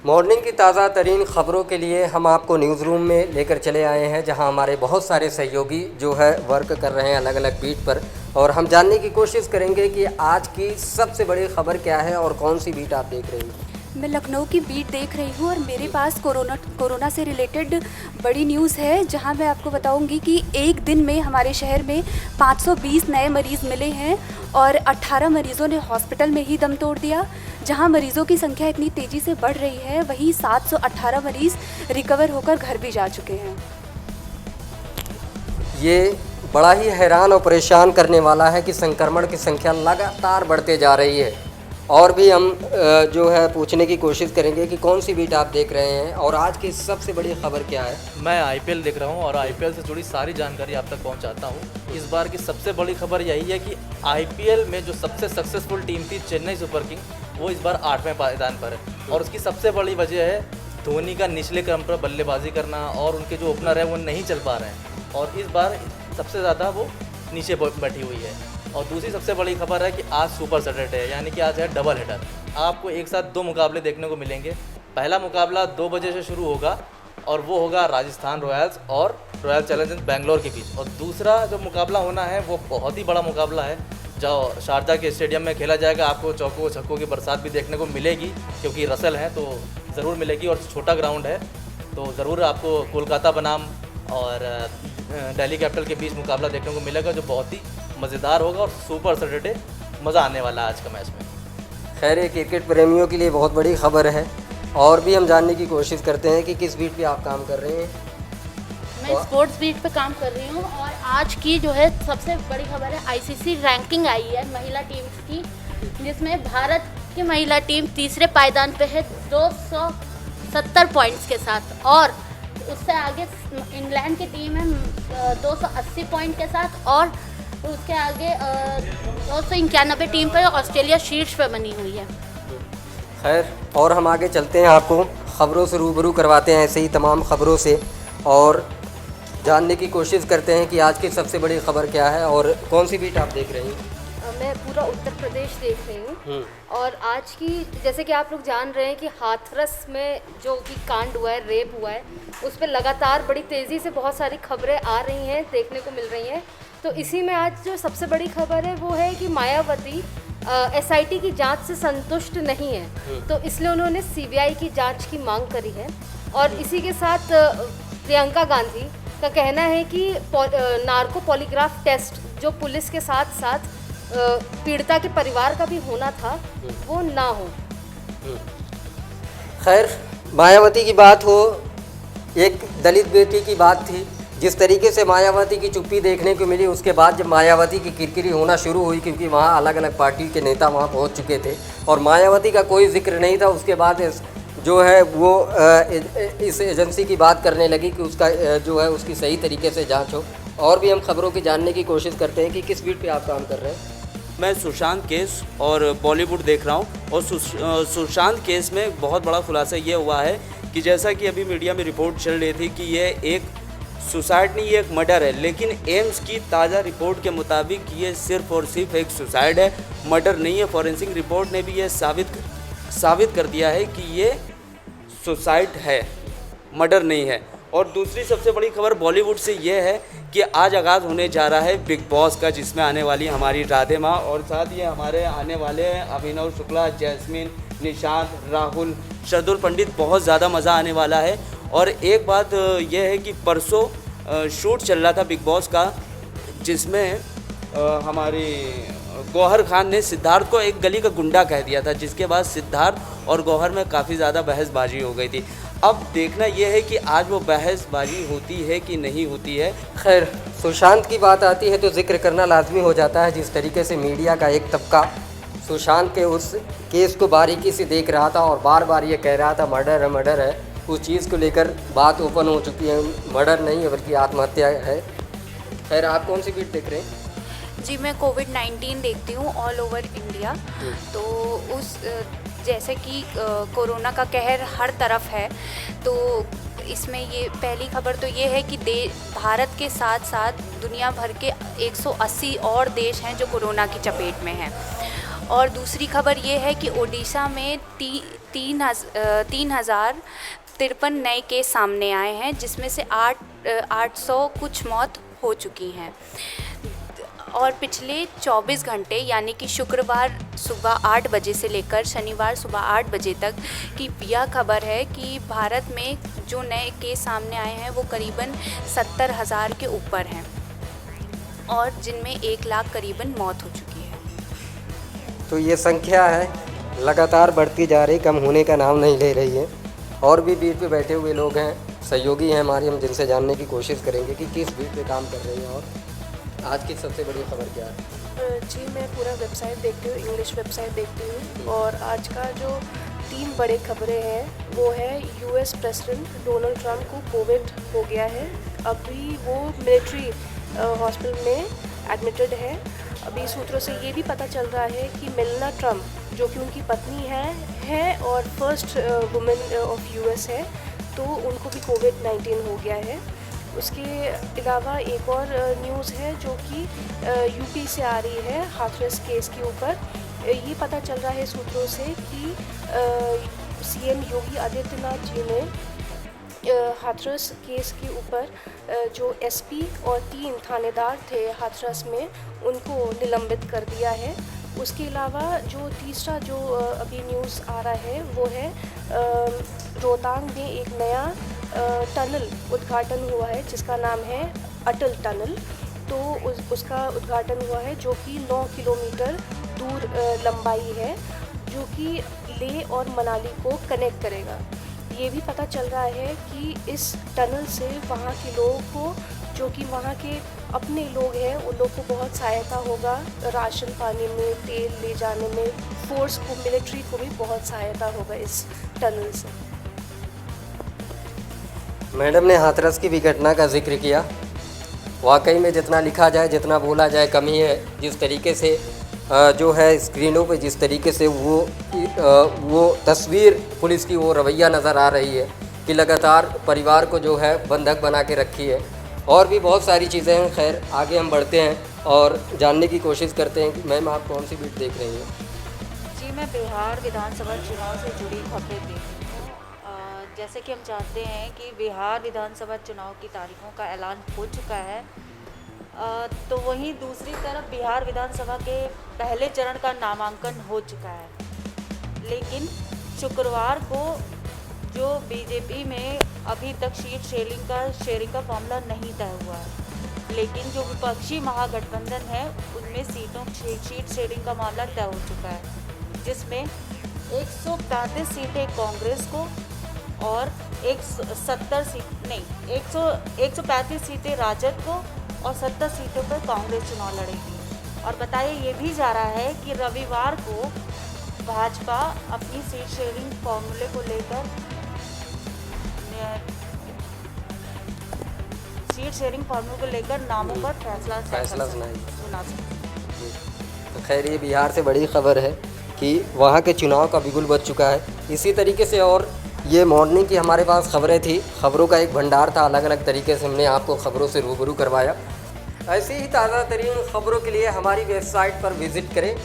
Morning की ताज़ा तरीन ख़बरों के लिए हम आपको न्यूज़ रूम में लेकर चले आए हैं, जहां हमारे बहुत सारे सहयोगी जो है वर्क कर रहे हैं अलग अलग बीट पर। और हम जानने की कोशिश करेंगे कि आज की सबसे बड़ी ख़बर क्या है और कौन सी बीट आप देख रही हैं। मैं लखनऊ की बीट देख रही हूँ और मेरे पास कोरोना से रिलेटेड बड़ी न्यूज़ है, जहां मैं आपको बताऊंगी कि एक दिन में हमारे शहर में 520 नए मरीज़ मिले हैं और 18 मरीज़ों ने हॉस्पिटल में ही दम तोड़ दिया। जहां मरीज़ों की संख्या इतनी तेज़ी से बढ़ रही है, वहीं 718 मरीज़ रिकवर होकर घर भी जा चुके हैं। ये बड़ा ही हैरान और परेशान करने वाला है कि संक्रमण की संख्या लगातार बढ़ते जा रही है। और भी हम जो है पूछने की कोशिश करेंगे कि कौन सी बीट आप देख रहे हैं और आज की सबसे बड़ी खबर क्या है। मैं आईपीएल देख रहा हूं और आईपीएल से जुड़ी सारी जानकारी आप तक पहुंचाता हूं। इस बार की सबसे बड़ी खबर यही है कि आईपीएल में जो सबसे सक्सेसफुल टीम थी चेन्नई सुपर किंग, वो इस बार 8वें पायदान पर है। और उसकी सबसे बड़ी वजह है धोनी का निचले क्रम पर बल्लेबाजी करना, और उनके जो ओपनर है वो नहीं चल पा रहे हैं और इस बार सबसे ज़्यादा वो नीचे बैठी हुई है। और दूसरी सबसे बड़ी खबर है कि आज सुपर सैटरडे है, यानी कि आज है डबल हेडर। आपको एक साथ 2 मुकाबले देखने को मिलेंगे। पहला मुकाबला 2 बजे से शुरू होगा और वो होगा राजस्थान रॉयल्स और रॉयल चैलेंजर्स बेंगलोर के बीच। और दूसरा जो मुकाबला होना है वो बहुत ही बड़ा मुकाबला है, जो शारजा के स्टेडियम में खेला जाएगा। आपको चौकों छक्कों की बरसात भी देखने को मिलेगी, क्योंकि रसल है तो ज़रूर मिलेगी और छोटा ग्राउंड है, तो ज़रूर आपको कोलकाता बनाम और दिल्ली कैपिटल के बीच मुकाबला देखने को मिलेगा, जो बहुत ही मज़ेदार होगा और सुपर सैटरडे मज़ा आने वाला है आज का मैच में। खैर, ये क्रिकेट प्रेमियों के लिए बहुत बड़ी खबर है। और भी हम जानने की कोशिश करते हैं कि किस बीट पे आप काम कर रहे हैं। मैं स्पोर्ट्स बीट पे काम कर रही हूँ और आज की जो है सबसे बड़ी खबर है, आईसीसी रैंकिंग आई है महिला टीम्स की, जिसमें भारत की महिला टीम तीसरे पायदान पे है 270 पॉइंट्स के साथ, और उससे आगे इंग्लैंड की टीम है 280 पॉइंट के साथ, और उसके आगे 291 टीम पर ऑस्ट्रेलिया शीर्ष पे बनी हुई है। खैर, और हम आगे चलते हैं, आपको ख़बरों से रूबरू करवाते हैं ऐसे ही तमाम ख़बरों से, और जानने की कोशिश करते हैं कि आज की सबसे बड़ी खबर क्या है और कौन सी बीट आप देख रही हैं। मैं पूरा उत्तर प्रदेश देख रही हूँ और आज की, जैसे कि आप लोग जान रहे हैं कि हाथरस में जो भी कांड हुआ है, रेप हुआ है, उस पर लगातार बड़ी तेज़ी से बहुत सारी खबरें आ रही हैं, देखने को मिल रही हैं। तो इसी में आज जो सबसे बड़ी खबर है वो है कि मायावती एसआईटी की जांच से संतुष्ट नहीं है, तो इसलिए उन्होंने सीबीआई की जांच की मांग करी है। और इसी के साथ प्रियंका गांधी का कहना है कि नार्को पॉलीग्राफ टेस्ट जो पुलिस के साथ साथ पीड़िता के परिवार का भी होना था, वो ना हो। खैर, मायावती की बात हो, एक दलित बेटी की बात थी। जिस तरीके से मायावती की चुप्पी देखने को मिली, उसके बाद जब मायावती की किरकिरी होना शुरू हुई, क्योंकि वहाँ अलग अलग पार्टी के नेता वहाँ पहुँच चुके थे और मायावती का कोई जिक्र नहीं था, उसके बाद जो है वो इस एजेंसी की बात करने लगी कि उसका जो है उसकी सही तरीके से जांच हो। और भी हम खबरों की जानने की कोशिश करते हैं कि किस बीट पे आप काम कर रहे हैं। मैं सुशांत केस और बॉलीवुड देख रहा हूं, और सुशांत केस में बहुत बड़ा खुलासा ये हुआ है कि जैसा कि अभी मीडिया में रिपोर्ट चल रही थी कि ये एक सुसाइड नहीं, ये एक मर्डर है, लेकिन एम्स की ताज़ा रिपोर्ट के मुताबिक ये सिर्फ और सिर्फ एक सुसाइड है, मर्डर नहीं है। फॉरेंसिक रिपोर्ट ने भी ये साबित कर दिया है कि ये सुसाइड है, मर्डर नहीं है। और दूसरी सबसे बड़ी खबर बॉलीवुड से ये है कि आज आगाज़ होने जा रहा है बिग बॉस का, जिसमें आने वाली हमारी राधे माँ और साथ ये हमारे आने वाले अभिनव शुक्ला, जैस्मिन, निशांत, राहुल, शरदुल पंडित। बहुत ज़्यादा मज़ा आने वाला है। और एक बात यह है कि परसों शूट चल रहा था बिग बॉस का, जिसमें हमारी गौहर खान ने सिद्धार्थ को एक गली का गुंडा कह दिया था, जिसके बाद सिद्धार्थ और गौहर में काफ़ी ज़्यादा बहसबाजी हो गई थी। अब देखना यह है कि आज वो बहसबाजी होती है कि नहीं होती है। खैर, सुशांत की बात आती है तो जिक्र करना लाजमी हो जाता है। जिस तरीके से मीडिया का एक तबका सुशांत के उस केस को बारीकी से देख रहा था और बार बार ये कह रहा था मर्डर है, मर्डर है, उस चीज़ को लेकर बात ओपन हो चुकी है, मर्डर नहीं है बल्कि आत्महत्या है। खैर, आप कौन सी बीट देख रहे हैं। जी, मैं कोविड-19 देखती हूँ ऑल ओवर इंडिया। तो उस जैसे कि कोरोना का कहर हर तरफ है, तो इसमें ये पहली खबर तो ये है कि भारत के साथ साथ दुनिया भर के 180 और देश हैं जो कोरोना की चपेट में हैं। और दूसरी खबर ये है कि ओडिशा में 3,053 नए केस सामने आए हैं, जिसमें से 800 कुछ मौत हो चुकी हैं। और पिछले 24 घंटे यानी कि शुक्रवार सुबह 8 बजे से लेकर शनिवार सुबह 8 बजे तक की यह खबर है कि भारत में जो नए केस सामने आए हैं वो करीबन 70,000 के ऊपर हैं और जिनमें 1 लाख करीबन मौत हो चुकी है। तो ये संख्या है लगातार बढ़ती जा रही, कम होने का नाम नहीं ले रही है। और भी बीट पे बैठे हुए लोग हैं, सहयोगी हैं हमारे, हम जिनसे जानने की कोशिश करेंगे कि किस बीट पे काम कर रहे हैं और आज की सबसे बड़ी खबर क्या है। जी, मैं पूरा वेबसाइट देखती हूँ, इंग्लिश वेबसाइट देखती हूँ, और आज का जो 3 बड़े खबरें हैं वो है यूएस प्रेसिडेंट डोनाल्ड ट्रंप को कोविड हो गया है। अभी वो मिलिट्री हॉस्पिटल में एडमिटेड है। अभी सूत्रों से ये भी पता चल रहा है कि मेलानिया ट्रंप, जो कि उनकी पत्नी है और फर्स्ट वुमेन ऑफ यूएस है, तो उनको भी कोविड-19 हो गया है। उसके अलावा एक और न्यूज़ है जो कि यूपी से आ रही है हाथरस केस के ऊपर। ये पता चल रहा है सूत्रों से कि सीएम योगी आदित्यनाथ जी ने हाथरस केस के ऊपर जो एसपी और 3 थानेदार थे हाथरस में, उनको निलंबित कर दिया है। उसके अलावा जो तीसरा जो अभी न्यूज़ आ रहा है वो है रोहतांग में एक नया टनल उद्घाटन हुआ है जिसका नाम है अटल टनल। तो उसका उद्घाटन हुआ है जो कि 9 किलोमीटर दूर लंबाई है, जो कि लेह और मनाली को कनेक्ट करेगा। ये भी पता चल रहा है कि इस टनल से वहाँ के लोगों को, जो कि वहाँ के अपने लोग हैं, उन लोग को बहुत सहायता होगा राशन पानी में, तेल ले जाने में। फोर्स को, मिलिट्री को भी बहुत सहायता होगा इस टनल से। मैडम ने हाथरस की भी घटना का जिक्र किया। वाकई में जितना लिखा जाए, जितना बोला जाए कम ही है। जिस तरीके से जो है स्क्रीनों पे जिस तरीके से वो तस्वीर पुलिस की, वो रवैया नज़र आ रही है कि लगातार परिवार को जो है बंधक बना के रखी है। और भी बहुत सारी चीज़ें हैं। खैर आगे हम बढ़ते हैं और जानने की कोशिश करते हैं कि मैम आप कौन सी बीट देख रही हैं। जी, मैं बिहार विधानसभा चुनाव से जुड़ी खबरें देख रही हूँ। जैसे कि हम जानते हैं कि बिहार विधानसभा चुनाव की तारीखों का ऐलान हो चुका है, तो वहीं दूसरी तरफ बिहार विधानसभा के पहले चरण का नामांकन हो चुका है। लेकिन शुक्रवार को जो बीजेपी में अभी तक सीट शेयरिंग का मामला नहीं तय हुआ है, लेकिन जो विपक्षी महागठबंधन है उनमें सीट शेयरिंग का मामला तय हो चुका है, जिसमें 135 सीटें कांग्रेस को और 135 सीटें राजद को और 70 सीटों पर कांग्रेस चुनाव लड़ेगी। और बताया ये भी जा रहा है कि रविवार को भाजपा अपनी सीट शेयरिंग फॉर्मूले को लेकर नामों पर फैसला सुना सकती। तो खैर ये बिहार से बड़ी खबर है कि वहाँ के चुनाव का बिगुल बज चुका है। इसी तरीके से और ये मॉर्निंग की हमारे पास खबरें थी, खबरों का एक भंडार था, अलग अलग तरीके से हमने आपको खबरों से रूबरू करवाया। ऐसी ही ताज़ा तरीन खबरों के लिए हमारी वेबसाइट पर विज़िट करें